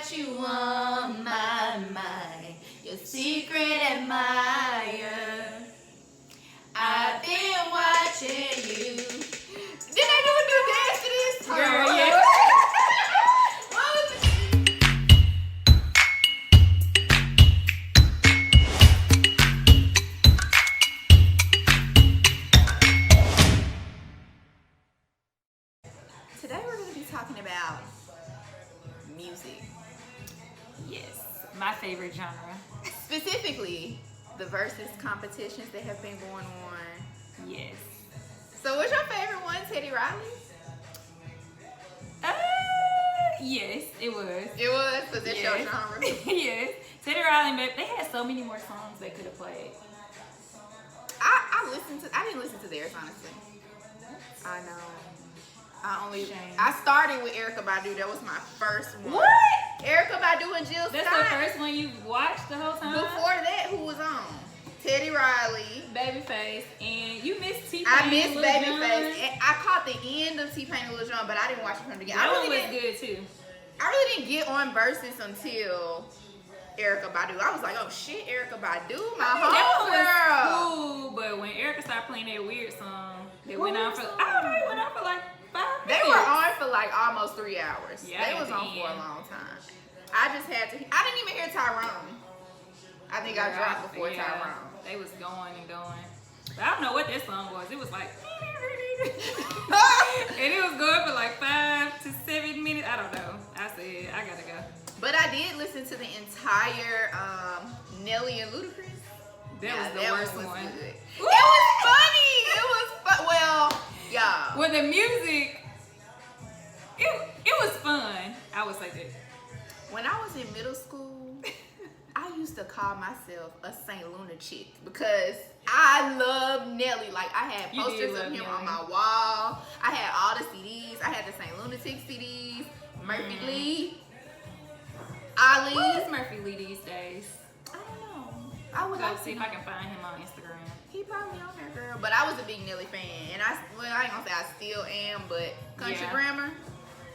got you on my mind, your secret admirer. I've been watching you. Did I do a new dance to this? Girl, yeah. What was it? Today we're going to be talking about music. Yes, my favorite genre. Specifically, the versus competitions that have been going on. Yes. So what's your favorite one, Teddy Riley? Yes, it was. It was, because it's your Yes. genre. Yes. Teddy Riley, but they had so many more songs they could have played. I didn't listen to theirs, honestly. I know. Shame. I started with Erykah Badu. That was my first one. What? Erykah Badu and Jill That's Scott. the first one you watched the whole time? Before that, who was on? Teddy Riley. Babyface, and you missed T-Pain. I missed Lil Babyface. Jon. I caught the end of T-Pain and Lil Jon, but I didn't watch it from the beginning. That I one really was didn't. good too. I really didn't get on Versus until Erykah Badu. I was like, oh shit, Erykah Badu, my That one homegirl. was cool, but when Erykah started playing that weird song, it went on for it went on for like 5 minutes. They were on for like almost 3 hours. Yeah, they at was the on for a end. long time. I just had to. I didn't even hear Tyrone. I think I dropped before Yeah, Tyrone. They was going and going. But I don't know what that song was. It was like, and it was going for like 5 to 7 minutes. I don't know. I said I gotta go. But I did listen to the entire Nelly and Ludacris. That was the that worst was one. Good. It was funny. It was fun. Well, yeah. Well, the music, it was fun. I would say that. When I was in middle school, I used to call myself a Saint Luna chick because I love Nelly. Like, I had You posters did of love him Nelly. on my wall. I had all the CDs. I had the Saint Lunatic CDs, Murphy Lee, Ali. Where is Murphy Lee these days? I don't know. I would Go like see to. if I can find him on Instagram. He probably on there, girl. But I was a big Nelly fan, and I ain't gonna say I still am, but Country Yeah. Grammar,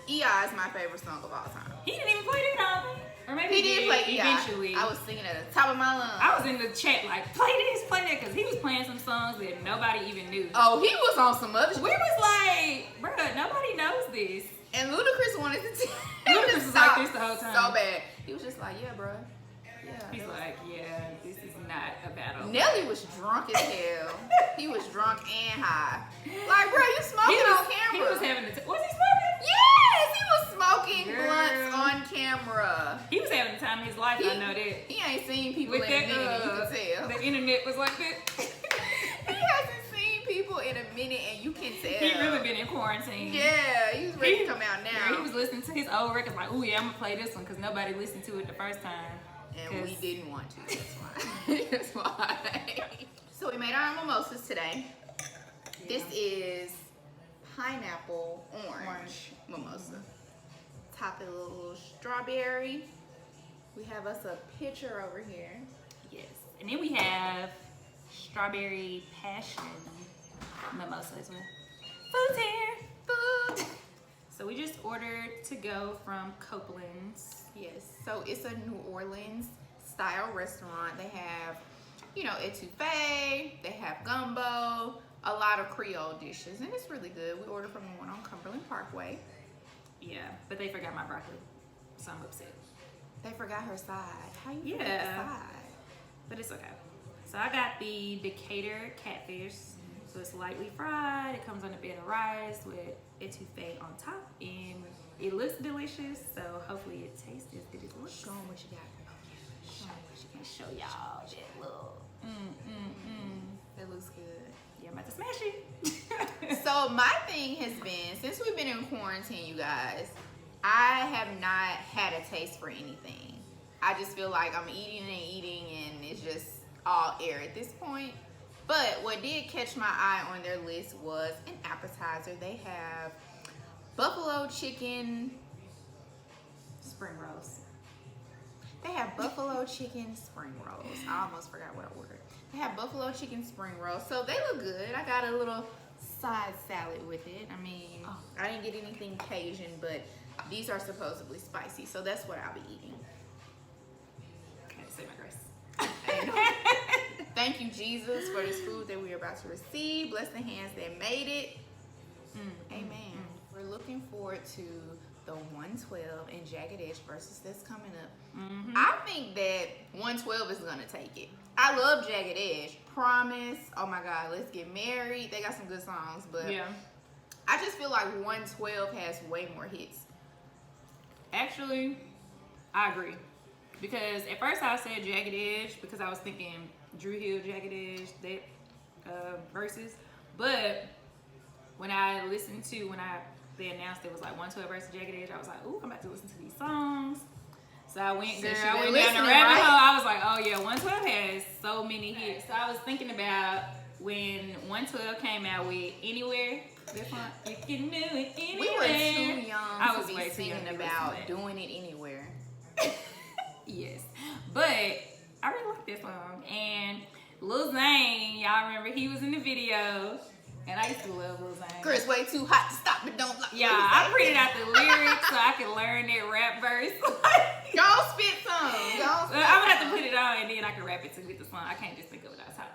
EI is my favorite song of all time. He didn't even play that, I don't think. Or maybe He did play EI. eventually. I was singing at the top of my lungs. I was in the chat like, play this, play that, because he was playing some songs that nobody even knew. Oh, he was on some other We shit. was like, bruh, nobody knows this. And Ludacris wanted to Ludacris was like this the whole time. So bad. He was just like, yeah, bro. Yeah. He's like, yeah, this is not a battle. Nelly was drunk as hell. He was drunk and high. Like, bro, you He smoking was, on camera. he was having was he smoking? Yes, he was smoking Girl. blunts on camera. He was having the time of his life, I know that. He ain't seen people With in a that, minute, and you can tell. the internet was like that. He hasn't seen people in a minute, and you can tell. He really been in quarantine. Yeah, he's ready to come out Yeah, now. he was listening to his old records like, oh yeah, I'm gonna play this one because nobody listened to it the first time. And we didn't want to. That's why. That's why. So we made our mimosas today. This is pineapple orange mimosa. Top it with a little strawberry. We have us a pitcher over here. Yes, and then we have strawberry passion mimosa as well. Food's here. Food. So we just ordered to go from Copeland's. Yes. So it's a New Orleans style restaurant. They have, etouffee. They have gumbo. A lot of Creole dishes, and it's really good. We ordered from the one on Cumberland Parkway. Yeah, but they forgot my broccoli, so I'm upset. They forgot her side. How you Yeah. forget the side? But it's okay. So I got the Decatur catfish. So it's lightly fried. It comes on a bed of rice with etouffee on top, and it looks delicious. So hopefully it tastes as good as it looks. Show them what you got. Show me what you can show y'all that little. It looks good. Yeah, I'm about to smash it. So my thing has been, since we've been in quarantine, you guys, I have not had a taste for anything. I just feel like I'm eating and eating, and it's just all air at this point. But what did catch my eye on their list was an appetizer. They have buffalo chicken Spring rolls. They have buffalo chicken spring rolls. I almost forgot what I ordered. They have buffalo chicken spring rolls. So they look good. I got a little side salad with it. I mean, I didn't get anything Cajun, but These are supposedly spicy, so that's what I'll be eating. Okay, say my grace. And thank you, Jesus, for this food that we are about to receive. Bless the hands that made it. Amen. We're looking forward to the 112 and Jagged Edge versus that's coming up. I think that 112 is gonna take it. I love Jagged Edge. Promise. Oh my God, let's get married. They got some good songs, but Yeah. I just feel like 112 has way more hits. Actually, I agree. Because at first I said Jagged Edge because I was thinking Drew Hill, Jagged Edge, that verses. But when I listened to, they announced it was like 112 versus Jagged Edge, I was like, ooh, I'm about to listen to these songs. So I went, Since girl, I you've went been down the listening, rabbit right? hole. I was like, oh yeah, 112 has so many hits. So I was thinking about when 112 came out with Anywhere. This one, you can do it anywhere. We were too young I to was be way too young singing to about listen to that. doing it anywhere. Yes, but I really like this song. And Lil Zane, y'all remember he was in the video, and I used to love Lil Zane. Chris, way too hot to stop it, don't block. Yeah, I printed out the lyrics so I could learn that rap verse. Go spit some. I'm gonna have to put it on and then I can rap it to with the song. I can't just think of it outside.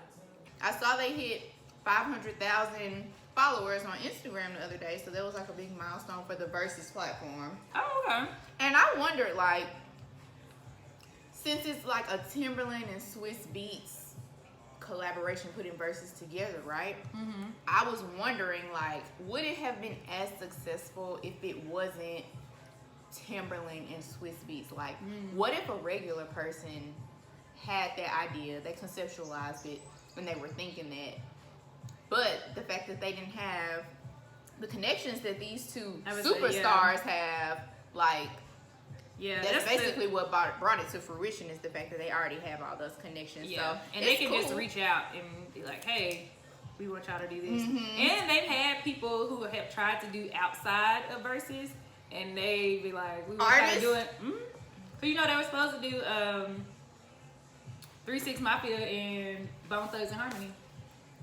I saw they hit 500,000 followers on Instagram the other day, so that was like a big milestone for the Versus platform. Oh, okay. And I wondered, like, since it's like a Timberland and Swiss Beats collaboration putting Versus together, right? I was wondering, like, would it have been as successful if it wasn't Timberland and Swiss Beats? Like, what if a regular person had that idea, they conceptualized it, and they were thinking that, but the fact that they didn't have the connections that these two superstars have, like, Yeah, that's basically what brought it to fruition, is the fact that they already have all those connections. Yeah, So and they can just reach out and be like, hey, we want y'all to do this. And they've had people who have tried to do outside of Versus, and they be like, we want y'all to do it. So you know they were supposed to do 3-6 Mafia and Bone Thugs and Harmony.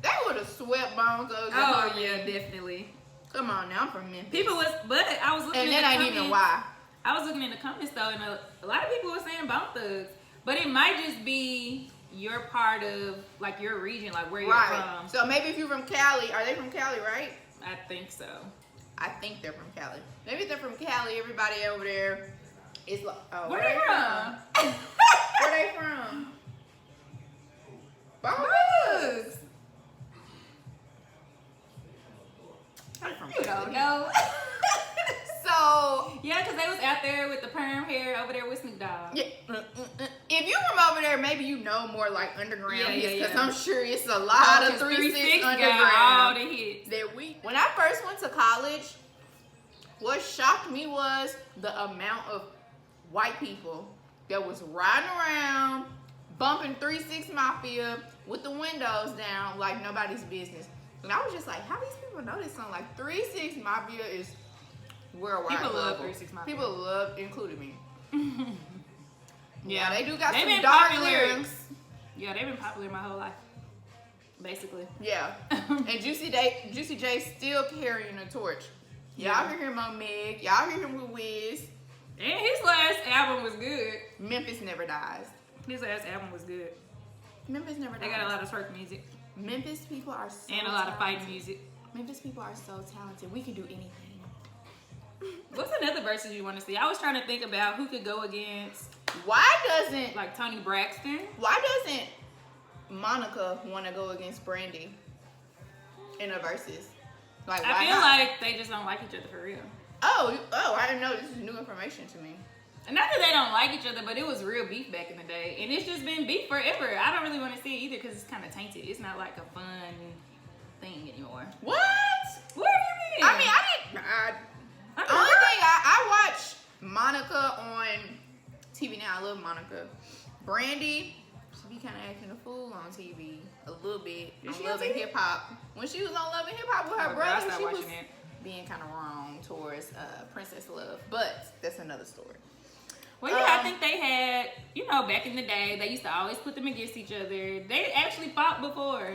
They would have swept Bone Thugs. Oh yeah, definitely. Come on now, I'm from Memphis. People was, but I was looking and at that the ain't comments. even why. I was looking in the comments though, and a lot of people were saying Bone Thugs, but it might just be your part of like your region, like where you're from. So maybe if you're from Cali, are they from Cali, right? I think so. I think they're from Cali. Maybe they're from Cali. Everybody over there is like, oh, Where they from? Where they from? Bone Thugs. You don't know. So Yeah, because they was out there with the perm hair over there with Snoop Dogg. yeah, if you from over there, maybe you know more like underground hits, because I'm sure it's a lot of 3-6 got all underground the hits. that we. When I first went to college, what shocked me was the amount of white people that was riding around bumping 3-6 Mafia with the windows down like nobody's business. And I was just like, how these people know this song? Like 3-6 Mafia is worldwide. People love global. 3-6 Mafia. People love, including me. Yeah, they do got they've some been dark popular. lyrics. Yeah, they've been popular my whole life, basically. Yeah. And Juicy J still carrying a torch. Y'all hear him on Meg. Y'all hear him with Wiz. And his last album was good. Memphis Never Dies. His last album was good. Memphis Never Dies. They got a lot of twerk music Memphis people are so and a lot of talented. fighting music. Memphis people are so talented. We can do anything. What's another versus you want to see? I was trying to think about who could go against Why doesn't like Toni Braxton. Monica want to go against Brandy in a versus? Like, I why feel not? like they just don't like each other for real. Oh, I didn't know. This is new information to me. And not that they don't like each other, but it was real beef back in the day. And it's just been beef forever. I don't really want to see it either because it's kind of tainted. It's not like a fun thing anymore. What? Where have you been? I mean, only thing I watch Monica on TV now. I love Monica. Brandy, she be kind of acting a fool on TV a little bit. Is On she Love on and TV? Hip Hop. When she was on Love and Hip Hop with her I brother, stopped she was watching it. being kind of wrong towards Princess Love. But that's another story. Well, yeah, I think they had, back in the day, they used to always put them against each other. They actually fought before.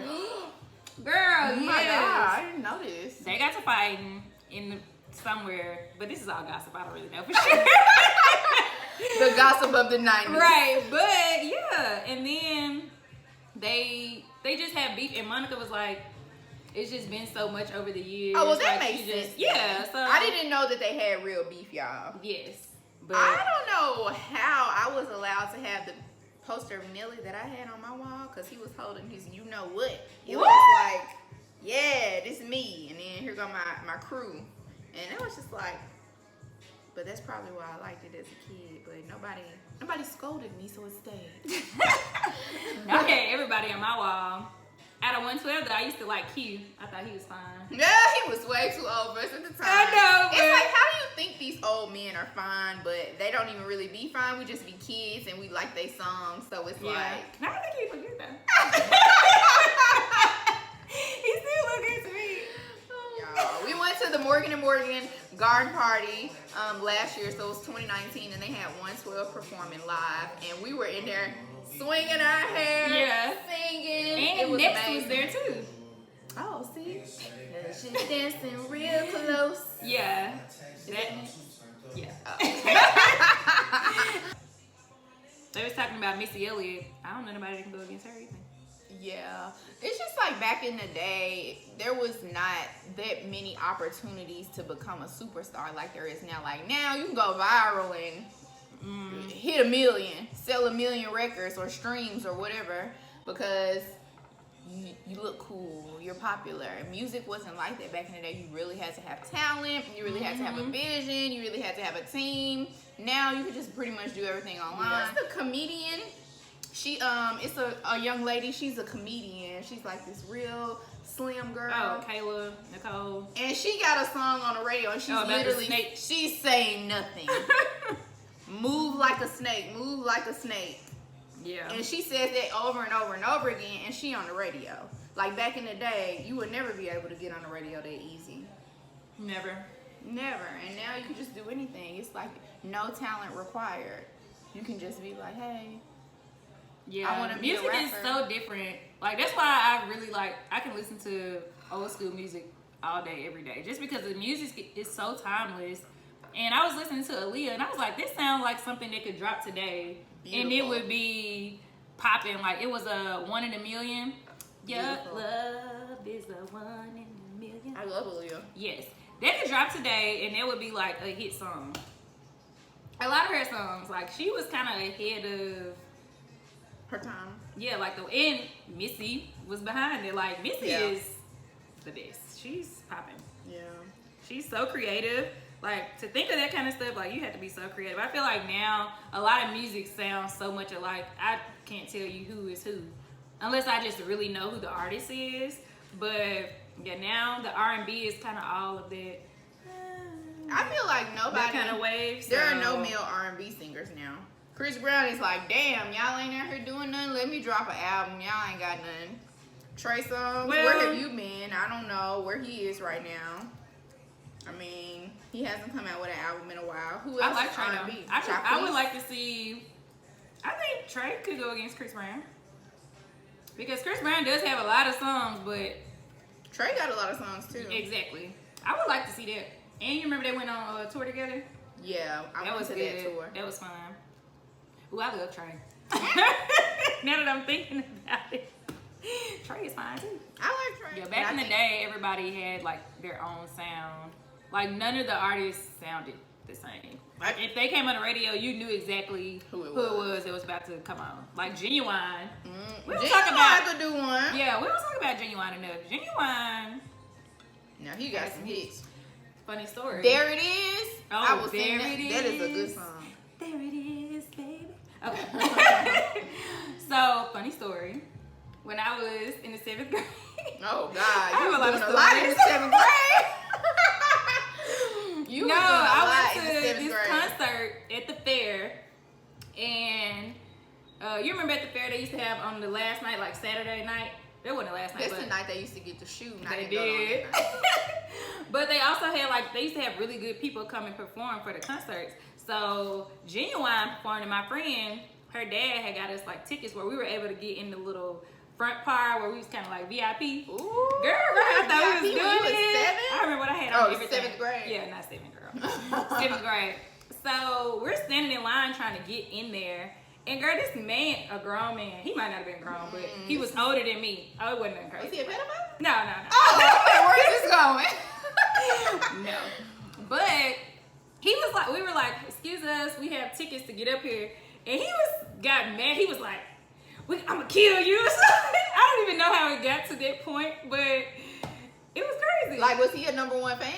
Girl, Oh my yes. God, I didn't know this. They got to fighting in somewhere, but this is all gossip. I don't really know for sure. The gossip of the 90s. Right, but yeah, and then they just had beef, and Monica was like, it's just been so much over the years. Oh, well, that like, makes sense. Yeah, so I didn't know that they had real beef, y'all. Yes, but I don't know how I was allowed to have the poster of Nelly that I had on my wall because he was holding his you know what. It What? was like, yeah, this is me. And then here go my crew. And it was just like, but that's probably why I liked it as a kid. But nobody scolded me, so it stayed. okay, everybody on my wall. Out of 112, though, I used to like Q. I thought he was fine. Yeah, he was way too old for us at the time. I know, It's but like, how do you think these old men are fine, but they don't even really be fine? We just be kids and we like they songs, so it's like. I don't think he look good though. He still look good to me. Y'all, we went to the Morgan & Morgan garden party last year, so it was 2019, and they had 112 performing live, and we were in there swinging our hair, singing. And it was Next amazing. was there too. Oh, see? She's dancing real close. Yeah. They was talking about Missy Elliott. I don't know nobody that can go against her either. Yeah, it's just like back in the day, there was not that many opportunities to become a superstar like there is now. Like now, you can go viral and hit 1 million, sell 1 million records or streams or whatever because you look cool, you're popular. Music wasn't like that back in the day. You really had to have talent, you really had to have a vision, you really had to have a team. Now you can just pretty much do everything online. What's the comedian? She it's a young lady. She's a comedian. She's like this real slim girl. Oh, Kayla, Nicole. And she got a song on the radio, and she's literally she's saying nothing. Move like a snake. Move like a snake. Yeah. And she says that over and over and over again, and she on the radio. Like back in the day, you would never be able to get on the radio that easy. Never. Never. And now you can just do anything. It's like no talent required. You can just be like, hey. Yeah, I wanna be a music is rapper. so different. Like that's why I really like. I can listen to old school music all day, every day, just because the music is so timeless. And I was listening to Aaliyah, and I was like, this sounds like something that could drop today, and it would be popping. Like it was a 1 in a million. Yeah, love is a 1 in a million. I love Aaliyah. Yes, that could drop today, and it would be like a hit song. A lot of her songs, like she was kind of ahead of Her time. yeah, like and Missy was behind it. Like Missy is the best. She's popping. Yeah. She's so creative. Like to think of that kind of stuff, like you have to be so creative. I feel like now a lot of music sounds so much alike. I can't tell you who is who, unless I just really know who the artist is. But yeah, now the R&B is kind of all of that. I feel like nobody. That kind of wave. There are no male R&B singers now. Chris Brown is like, damn, y'all ain't out here doing nothing. Let me drop an album. Y'all ain't got nothing. Trey Songz, where have you been? I don't know where he is right now. I mean, he hasn't come out with an album in a while. Who else? I like Trey R&B? I would like to see. I think Trey could go against Chris Brown because Chris Brown does have a lot of songs, but Trey got a lot of songs too. Exactly. I would like to see that. And you remember they went on a tour together? Yeah, I went to good. that tour. That was fun. Ooh, I love Trey. Now that I'm thinking about it, Trey is fine too. I like Trey. Yeah, back in the day, everybody had like their own sound. Like none of the artists sounded the same. Like if they came on the radio, you knew exactly who it was that was about to come on. Like Genuine. We don't talk about. Could do one. Yeah, we don't talk about Genuine enough. Genuine. Now he got some hits. Funny story. There It Is. Oh, I will There sing that. It Is. That is a good song. There it is, baby. Okay. So, funny story. When I was in the 7th grade. Oh God, I have a lot of a lot in the 7th grade. I went to this concert at the fair, and you remember at the fair they used to have on the last night, like Saturday night. That wasn't the last night. That's the night they used to get the shoe. They did. But they also had they used to have really good people come and perform for the concerts. So Genuine performed, and my friend, her dad had got us like tickets where we were able to get in the little front part where we was kind of like VIP. Ooh, Girl, I thought we was doing it. 7? I remember what I had Oh, on everything. 7th grade. Yeah, not 7th, girl. 7th grade. So we're standing in line trying to get in there. And girl, this man, a grown man, he might not have been grown, but he was older than me. Oh, it wasn't nothing crazy. Was he a pedophile? No. Oh, where's this going? No. But he was like, we were like, excuse us, we have tickets to get up here. And he got mad. He was like, I'm gonna kill you. I don't even know how it got to that point, but it was crazy. Like, was he a #1 fan?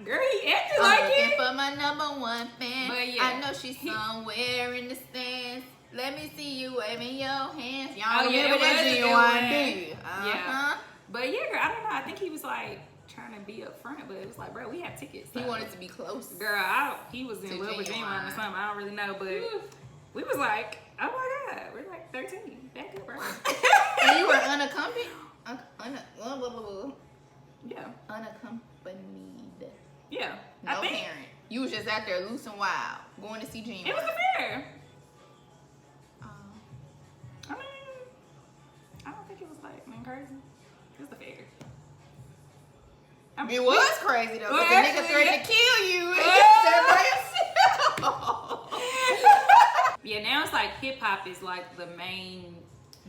Girl, he acted I'm like looking it. for my #1 fan. But yeah, I know she's somewhere in the stands. Let me see you waving your hands. Y'all Oh, yeah, remember it that was a good G1B? one. Yeah. But yeah, girl, I don't know. I think he was like trying to be up front, but it was like, bro, we have tickets. He So. wanted to be close. Girl, he was in To love with Genuine. Genuine or something. I don't really know, but we was like, oh my God, we're like 13. Back up, bro. And you were unaccompanied? Yeah. Unaccompanied. Yeah. No I think parent. You was just out there loose and wild, going to see Genuine. it was a fair. I mean, I don't think it was like, crazy. It was a fair. It was crazy though, because the nigga actually, threatened to kill you. And you said by yourself. Yeah, now it's like hip hop is like the main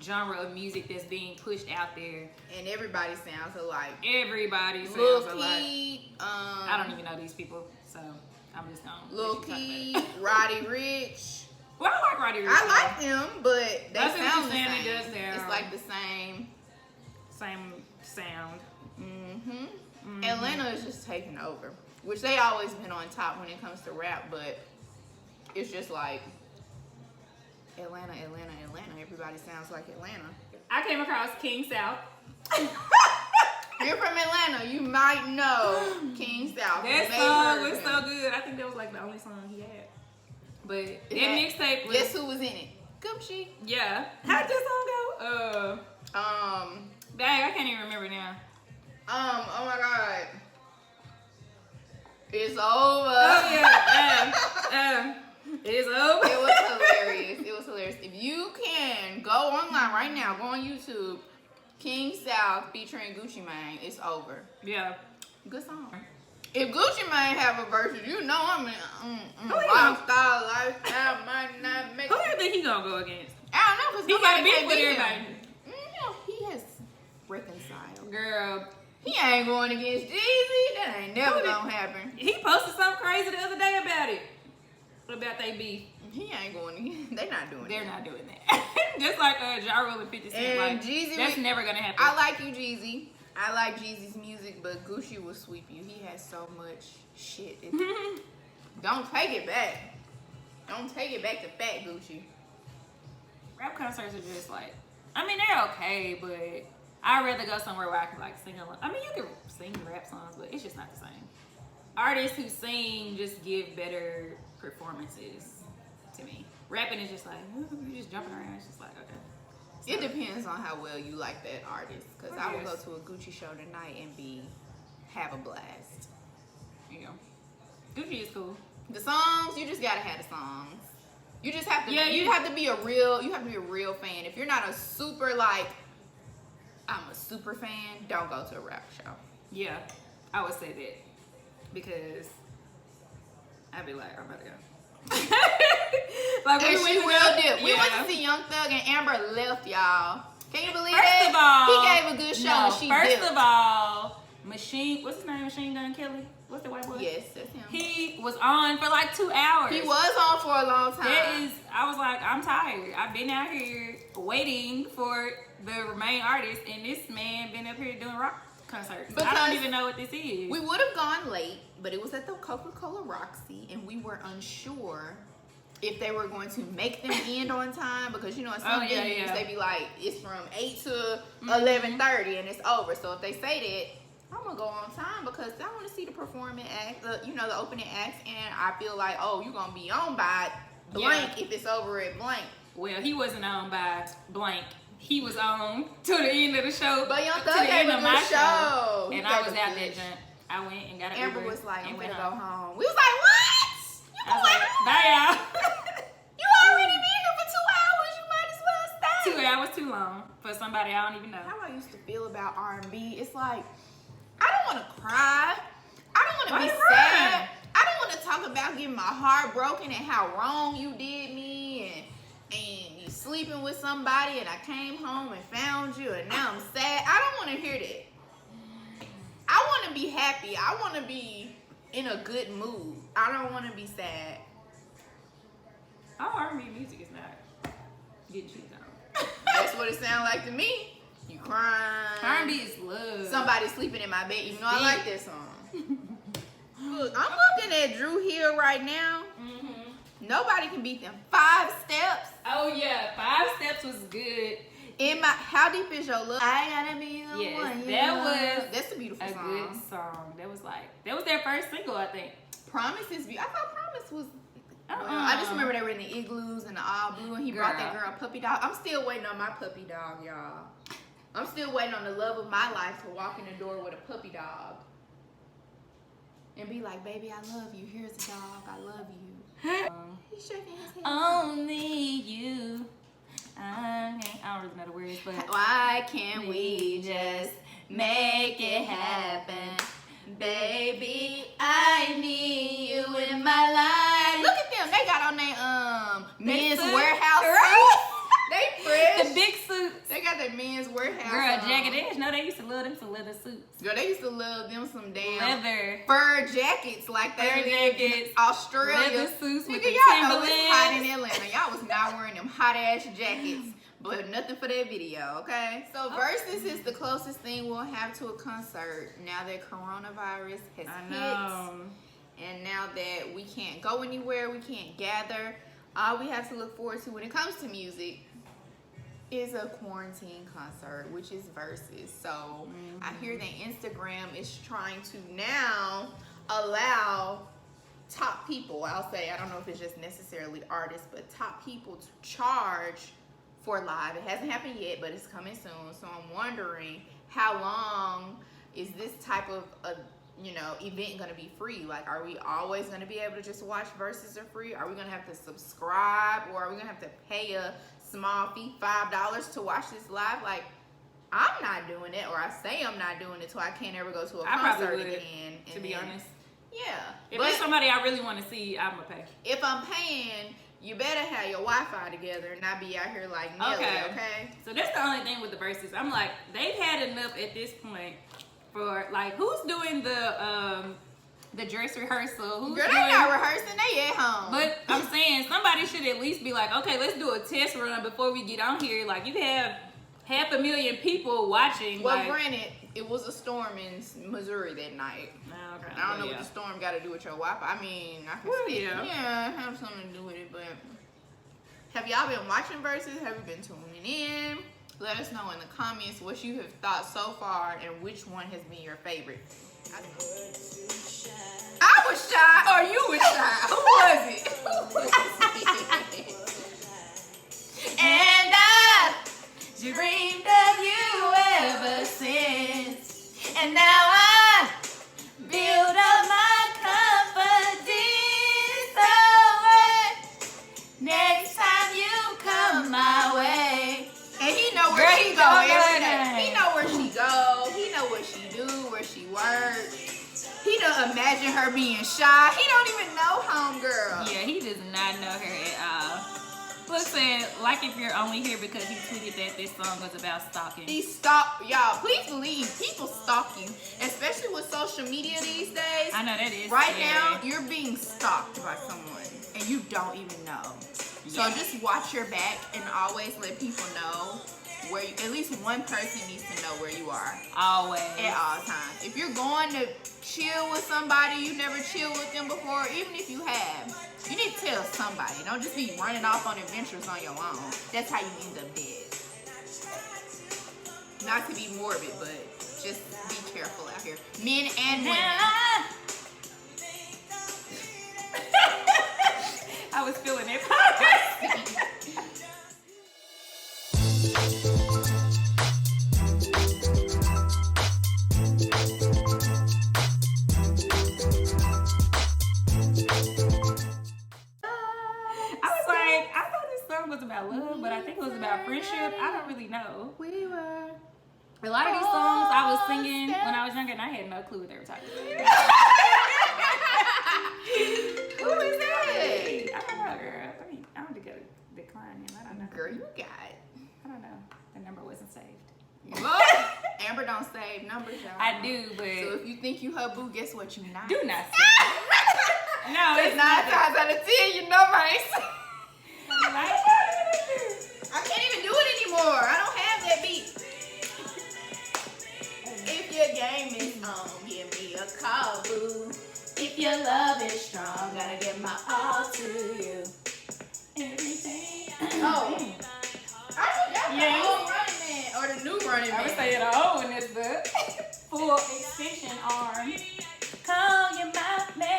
genre of music that's being pushed out there. And everybody sounds alike. Everybody sounds Lil alike. Key, I don't even know these people, so I'm just gonna. Lil Key, Roddy Rich. Well, I like Roddy Ricch. I like them, but they I see what sound you're the saying, same. it does sound- It's like the same. Same sound. Atlanta is just taking over, which they always been on top when it comes to rap, but it's just like Atlanta. Everybody sounds like Atlanta. I came across King South. You're from Atlanta, you might know King South. That You may song heard was him. so good. I think that was like the only song he had. But that Yeah. mixtape was. Guess who was in it? Gucci. Yeah. How'd that song go? Dang, I can't even remember now. Oh my God. It's over. Oh yeah. It's over. It was hilarious. It was hilarious. If you can go online right now, go on YouTube, King South featuring Gucci Mane, it's over. Yeah. Good song. If Gucci Mane have a verse, you know I'm in Who he lifestyle, lifestyle might not make Who do you think he gonna go against? I don't know, because He got nobody beef can with beat him. everybody. No, he has reconciled. Girl, He ain't going against Jeezy. That ain't never Who did- gonna happen. he posted something crazy the other day about it. About they beef. He ain't going against. They not doing They're that. not doing that. Just like Ja Rule and 50 Cent. And Like, Jeezy, that's never gonna happen. I like you, Jeezy. I like Jeezy's music, but Gucci will sweep you. He has so much shit. Don't take it back. Don't take it back to fat Gucci. Rap concerts are just like, I mean, they're okay, but I'd rather go somewhere where I can like sing along. I mean, you can sing rap songs, but it's just not the same. Artists who sing just give better performances to me. Rapping is just like, you're just jumping around. It's just like, okay. It depends on how well you like that artist. Because I will go Yes. to a Gucci show tonight and have a blast. You know, Gucci is cool. The songs, you just gotta have the songs. You just have to. Yeah, you you- have to be a real. You have to be a real fan. If you're not a super like, I'm a super fan. Don't go to a rap show. Yeah, I would say that because I'd be like, I'm about to go. Like, And we she went to will go- dip. We went yeah. to see Young Thug and Amber left, y'all. Can you believe First that? of all, He gave a good show no, and she first dipped. of all, what's his name? Machine Gun Kelly? What's the white boy? Yes, that's him. He was on for like 2 hours. He was on for a long time. I was like, I'm tired. I've been out here waiting for the main artist, and this man been up here doing rock concerts. I Because don't even know what this is. We would have gone late, but it was at the Coca-Cola Roxy, and we were unsure if they were going to make them end on time, because you know in some venues they be like it's from 8 to 11:30 and it's over. So if they say that, I'm gonna go on time because I want to see the performing act, the opening acts, and I feel like, oh, you're gonna be on by blank if it's over at blank. Well, he wasn't on by blank. He was on to the end of the show. But Young to Thug the gave end a of my good show. And He I gave was a out good that show. junk. I went and got an Amber Uber was like, I'm and gonna went go home. home. We was like, what? You I was like, bye y'all. You already been here for 2 hours. You might as well stay. 2 hours too long. song for somebody I don't even know. How I used to feel about R&B, it's like, I don't want to cry. I don't want to be sad. I don't want to talk about getting my heart broken and how wrong you did me and you sleeping with somebody and I came home and found you and now I'm sad. I don't want to hear that. I want to be happy. I want to be in a good mood. I don't want to be sad. All R&B music is not getting cheated on. That's what it sounds like to me. You crying. R&B is love. Somebody sleeping in my bed, even though I like that song. Look, I'm looking at Drew Hill right now. Mm-hmm. Nobody can beat them. 5 Steps. Oh yeah, 5 Steps was good. In my, How Deep Is Your Love? I gotta be the Yes, one. that was That's a beautiful a song. good song. That was their first single, I think. Promise is beautiful. I thought Promise was. Well, I just remember they were in the igloos and the all blue, and he brought that girl a puppy dog. I'm still waiting on my puppy dog, y'all. I'm still waiting on the love of my life to walk in the door with a puppy dog and be like, baby, I love you. Here's a dog. I love you. He's shaking his head. Only you. I don't really know the words, but why can't we just make it happen? Baby, I need you in my life. Look at them. They got on their men's warehouse suits. They fresh. The big suits. They got their men's warehouse. Girl, Jagged Edge. No, they used to love them some leather suits. Girl, they used to love them some damn leather fur jackets like they fur lived in jackets, Australia. leather suits with Nigga, the y'all know it's hot in Timberlands. Atlanta. Y'all was not wearing them hot ass jackets. But nothing for that video, okay? So Versus is the closest thing we'll have to a concert now that coronavirus has hit. And now that we can't go anywhere, we can't gather, all we have to look forward to when it comes to music is a quarantine concert, which is Versus. So I hear that Instagram is trying to now allow top people, I'll say, I don't know if it's just necessarily artists, but top people to charge for live. It hasn't happened yet, but it's coming soon. So I'm wondering, how long is this type of event going to be free? Like, are we always going to be able to just watch Versus for free? Are we going to have to subscribe, or are we going to have to pay a small fee, $5 to watch this live? Like, I'm not doing it, or I say I'm not doing it, so I can't ever go to a concert again. To be honest. Yeah. If it's somebody I really want to see, I'm going to pay. If I'm paying, you better have your Wi-Fi together and not be out here like Nelly, okay? So that's the only thing with the Versus. I'm like, they've had enough at this point for, like, who's doing the dress rehearsal? Who's Girl, they doing, not rehearsing, they at home. But I'm saying somebody should at least be like, okay, let's do a test run before we get on here. Like, you have 500,000 people watching. Well, like, granted, it was a storm in Missouri that night. Okay. I don't know what the storm got to do with your Wi-Fi. I mean, I can have something to do with it, but have y'all been watching Versus? Have you been tuning in? Let us know in the comments what you have thought so far and which one has been your favorite. I was shy, or you were shy. Who was it? And I dreamed of you ever since, and now I build up my confidence. Next time you come my way, and he know where she go every day. He know where she go. He know what she do, where she work. He don't imagine her being shy. He don't even know homegirl. Yeah, he does not know her at all. Listen, like if you're only here because he tweeted that this song was about stalking. He stalk, y'all. Please believe people stalk you, especially with social media these days. I know that is right scary. now. You're being stalked by someone, and you don't even know. So just watch your back and always let people know where you, at least one person needs to know where you are. Always. At all times. If you're going to chill with somebody, you never chilled with them before, even if you have, you need to tell somebody. Don't just be running off on adventures on your own. That's how you end up dead. Not to be morbid, but just be careful out here. Men and women. I was feeling it. song was about love, but I think it was about friendship. I don't really know. We were. A lot of these songs I was singing when I was younger, and I had no clue what they were talking about. Who is that? I don't know, girl. I don't think I decline him. I don't know. Girl, you got it. I don't know. The number wasn't saved. Well, Amber don't save numbers, y'all. I do, but So if you think you her boo, guess what? You not. do not save it. No, It's it's 9 not. times out of 10, your number ain't saved. I can't even do it anymore. I don't have that beat. If your game is on, give me a call, boo. If your love is strong, gotta give my all to you. Everything. Oh. I forgot Yeah. the old Running Man, or the new Running I Man. would say it all in this book. Full extension arm. Call you my man.